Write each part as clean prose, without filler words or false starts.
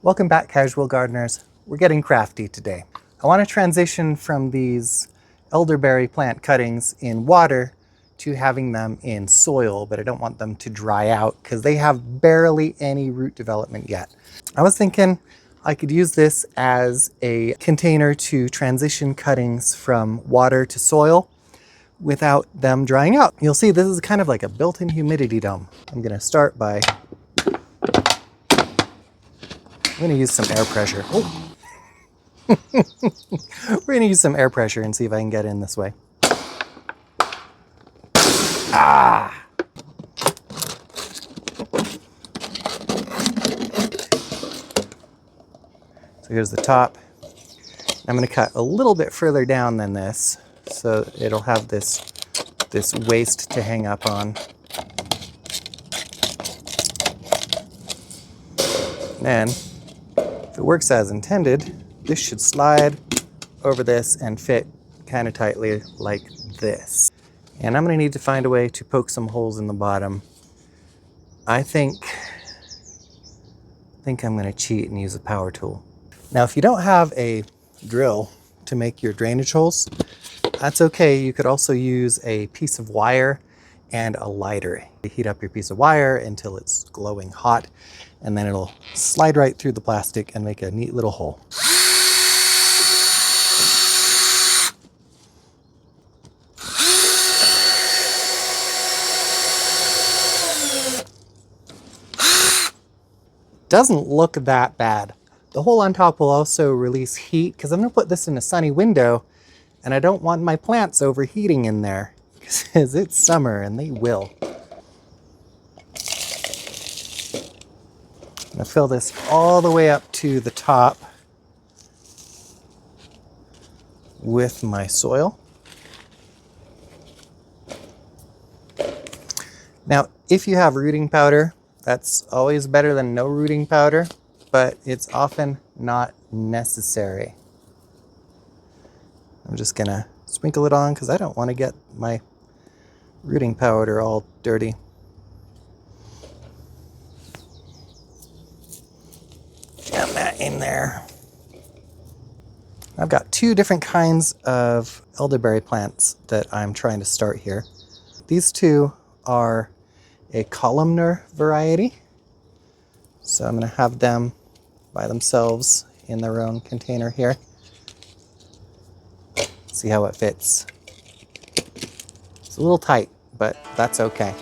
Welcome back, casual gardeners. We're getting crafty today. I want to transition from these elderberry plant cuttings in water to having them in soil, but I don't want them to dry out because they have barely any root development yet. I was thinking I could use this as a container to transition cuttings from water to soil without them drying out. You'll see this is kind of like a built-in humidity dome. I'm going to start by I'm going to use some air pressure. Oh. We're going to use some air pressure and see if I can get in this way. Ah! So here's the top. I'm going to cut a little bit further down than this, so it'll have this waste to hang up on. And if it works as intended, this should slide over this and fit kind of tightly like this. And I'm going to need to find a way to poke some holes in the bottom. I think I'm going to cheat and use a power tool. Now, if you don't have a drill to make your drainage holes, that's okay. You could also use a piece of wire and a lighter. You heat up your piece of wire until it's glowing hot, and then it'll slide right through the plastic and make a neat little hole. Doesn't look that bad. The hole on top will also release heat because I'm going to put this in a sunny window, and I don't want my plants overheating in there because it's summer and they will. I'm going to fill this all the way up to the top with my soil. Now, if you have rooting powder, that's always better than no rooting powder, but it's often not necessary. I'm just going to sprinkle it on because I don't want to get my rooting powder all dirty. Jam that in there. I've got two different kinds of elderberry plants that I'm trying to start here. These two are a columnar variety. So I'm going to have them by themselves in their own container here. See how it fits. It's a little tight, but that's okay.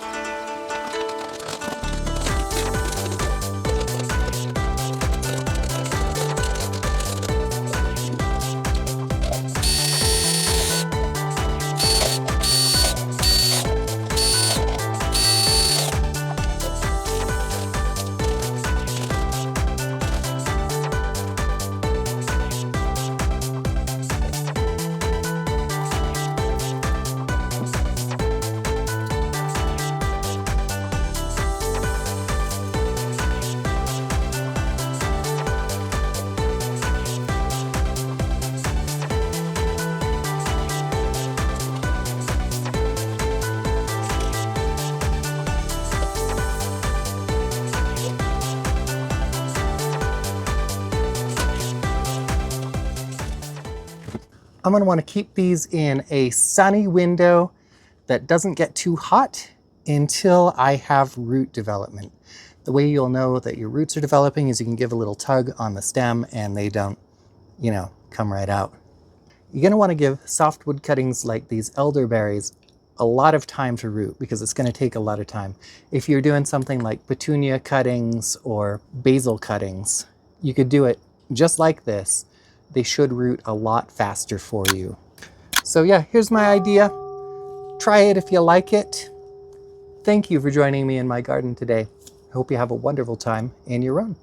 I'm going to want to keep these in a sunny window that doesn't get too hot until I have root development. The way you'll know that your roots are developing is you can give a little tug on the stem and they don't, come right out. You're going to want to give softwood cuttings like these elderberries a lot of time to root because it's going to take a lot of time. If you're doing something like petunia cuttings or basil cuttings, you could do it just like this. They should root a lot faster for you. So yeah, here's my idea. Try it if you like it. Thank you for joining me in my garden today. I hope you have a wonderful time in your own.